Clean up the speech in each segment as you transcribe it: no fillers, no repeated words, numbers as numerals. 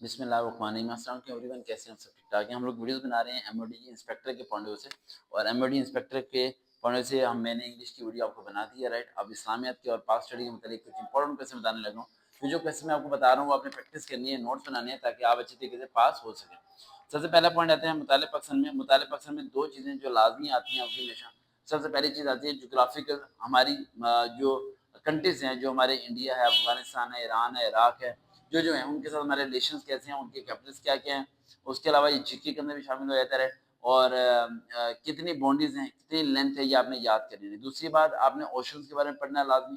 بسم اللہ الرحمن الرحیم، السلام علیکم ایوری ون، کیسے ہیں آپ؟ سب ٹھیک ٹھاک ہیں؟ ہم لوگ ویڈیوز بنا رہے ہیں ایم او ڈی انسپیکٹر کے پوائنٹ آف ویو سے، اور ایم او ڈی انسپیکٹر کے پوائنٹ آف ویو سے میں نے انگلش کی ویڈیو آپ کو بنا دی ہے، رائٹ؟ اب اسلامیات کے اور پاس اسٹڈی کے متعلق کچھ امپورٹنٹ کویسچن بتانے لگا ہوں. تو جو کویسچن میں آپ کو بتا رہا ہوں وہ آپ نے پریکٹس کرنی ہے، نوٹس بنانے ہیں تاکہ آپ اچھی طریقے سے پاس ہو سکیں. سب سے پہلا پوائنٹ آتے ہیں مطالعہ پسند میں. مطالعہ پسند میں دو چیزیں جو لازمی آتی ہیں آپ کی ہمیشہ. سب سے پہلی چیز آتی ہے جغرافیکل، ہماری جو کنٹریز ہیں، جو ہمارے انڈیا ہے، افغانستان ہے، ایران ہے، عراق ہے، جو ہیں ان کے ساتھ ہمارے ریلیشنز کیسے ہیں، ان کے کیپٹلس کیا کیا ہیں. اس کے علاوہ یہ جی کے اندر بھی شامل ہو جاتا ہے، اور کتنی باؤنڈریز ہیں، کتنی لینتھ ہے، یہ آپ نے یاد کرنی ہے. دوسری بات، آپ نے اوشنز کے بارے میں پڑھنا ہے لازمی،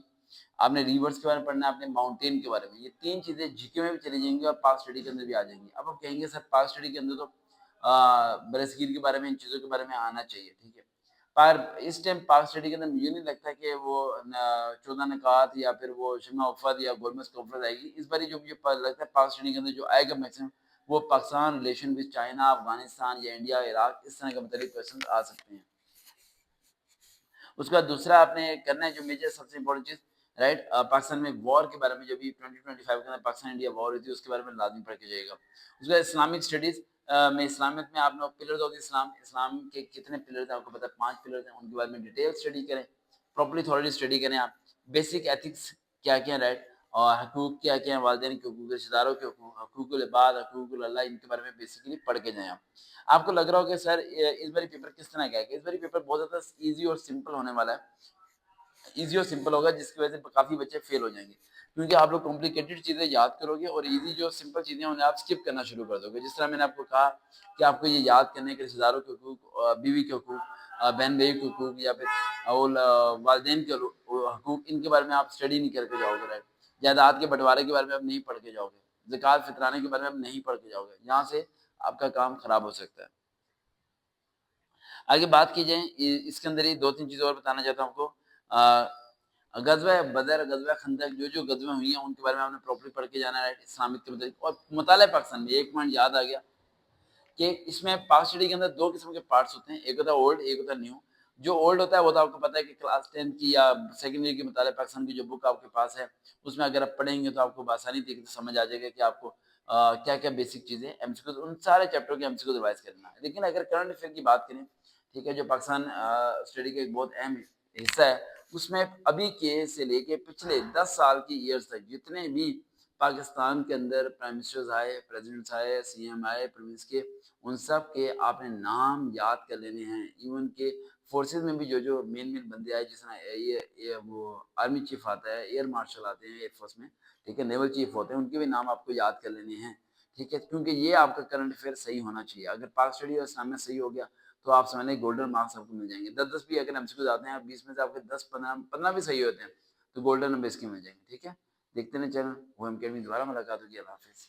آپ نے ریورس کے بارے میں پڑھنا ہے، آپ نے ماؤنٹین کے بارے میں. یہ تین چیزیں جی کے میں بھی چلی جائیں گی اور پاس اسٹڈی کے اندر بھی آ جائیں گی. اب آپ کہیں گے سر پاس اسٹڈی کے اندر تو برصغیر کے بارے میں، ان چیزوں کے بارے میں آنا چاہیے، ٹھیک ہے. پر اس ٹائم پاک اسٹڈی کے اندر مجھے نہیں لگتا کہ وہ 14 نکات یا پھر وہ شمع افت یا گولمس کانفرنس آئے گی اس باری. جو مجھے لگتا ہے پاک اسٹڈی کے اندر جو آئے گا میکسیمم، وہ Pakistan relation with China, Afghanistan یا انڈیا، عراق، اس طرح کے مختلف کویشچن آ سکتے ہیں. اس کے بعد دوسرا آپ نے کرنا ہے جو میجر سب سے امپورٹنٹ چیز، رائٹ، پاکستان میں وار کے بارے میں. جو بھی 2025 کے اندر پاکستان انڈیا وار ہوئی تھی اس کے بارے میں لازمی پڑھ کے جائے گا. اس کے بعد اسلامک اسٹڈیز میں، اسلامیت میں آپ نے پلرز آف اسلام، اسلام کے کتنے پلرز ہیں آپ کو پتا ہے، 5 پلرز ہیں. ان کے بارے میں ڈیٹیل اسٹڈی کریں، پراپرلی تھوڑی اسٹڈی کریں آپ. بیسک ایتھکس کیا کیا ہیں، رائٹ، اور حقوق کیا کیا ہیں، والدین کے حقوق، رشتہ داروں کے حقوق، حقوق العباد، حقوق اللہ، ان کے بارے میں بیسیکلی پڑھ کے جائیں آپ. آپ کو لگ رہا ہو کہ سر اس باری پیپر کس طرح کا ہے، کہ اس باری پیپر بہت زیادہ ایزی اور سمپل ہونے والا ہے. ایزی اور سمپل ہوگا جس کی وجہ سے کافی بچے فیل ہو جائیں گے، کیونکہ آپ لوگ کمپلیکیٹڈ چیزیں یاد کرو گے اور ایزی جو سمپل چیزیں ہیں انہیں آپ اسکپ کرنا شروع کر دو گے. جس طرح میں نے آپ کو کہا کہ آپ کو یہ یاد کرنے کے رشتہ داروں کے حقوق، بیوی کے حقوق، بہن بھائی کے حقوق، یا پھر والدین کے حقوق، ان کے بارے میں آپ اسٹڈی نہیں کر کے جاؤ گے، رائٹ. جائیداد کے بٹوارے کے بارے میں آپ نہیں پڑھ کے جاؤ گے، زکوٰۃ فطرانے کے بارے میں آپ نہیں پڑھ کے جاؤ گے. یہاں سے آپ کا کام خراب ہو سکتا ہے. آگے بات کی جائے اس کے اندر ہی دو تین چیزیں اور بتانا چاہتا ہوں آپ کو. غزوہ بدر، غزوہ خندق، جو غزوے ہوئی ہیں ان کے بارے میں آپ نے پراپرلی پڑھ کے جانا ہے اسلامک کے متعلق. اور مطالعہ پاکستان میں ایک پوائنٹ یاد آ گیا کہ اس میں پاک اسٹڈی کے اندر دو قسم کے پارٹس ہوتے ہیں، ایک ہوتا ہے اولڈ، ایک ہوتا ہے نیو. جو اولڈ ہوتا ہے وہ تو آپ کو پتا ہے کہ کلاس 10 کی یا سیکنڈری کی مطالعہ پاکستان کی جو بک آپ کے پاس ہے اس میں اگر آپ پڑھیں گے تو آپ کو بآسانی طریقے سے سمجھ آ جائے گا کہ آپ کو کیا کیا بیسک چیزیں ایم سی کیو، ان سارے چیپٹر کے ایم سی کیو ریوائز کرنا ہے. لیکن اگر کرنٹ افیئر کی بات کریں، ٹھیک ہے، جو پاکستان اسٹڈی کا ایک بہت اہم حصہ ہے، اس میں ابھی کے سے لے کے پچھلے 10 سال کی ایئرز تک جتنے بھی پاکستان کے اندر پرائم منسٹرز آئے، پریزیڈنٹس آئے، سی ایم آئے پروینس کے، ان سب کے آپ نے نام یاد کر لینے ہیں. ایون کہ فورسز میں بھی جو مین بندے آئے، جس طرح یہ وہ آرمی چیف آتا ہے، ایئر مارشل آتے ہیں ایئر فورس میں، ٹھیک ہے، نیول چیف ہوتے ہیں، ان کے بھی نام آپ کو یاد کر لینے ہیں، ٹھیک ہے. کیونکہ یہ آپ کا کرنٹ افیئر صحیح ہونا چاہیے. اگر پاک اسٹڈی اور اسلامیہ صحیح ہو گیا تو آپ سمجھ لیں گولڈن مارکس آپ کو مل جائیں گے. 10 10 بھی اگر ایم سی کیو آتے ہیں، 20 میں سے آپ کے 10 15 بھی صحیح ہوتے ہیں تو گولڈن نمبر اس کے مل جائیں گے، ٹھیک ہے. دیکھتے ہیں چل وہ ہم دوبارہ ملاقات ہوگی. اللہ حافظ.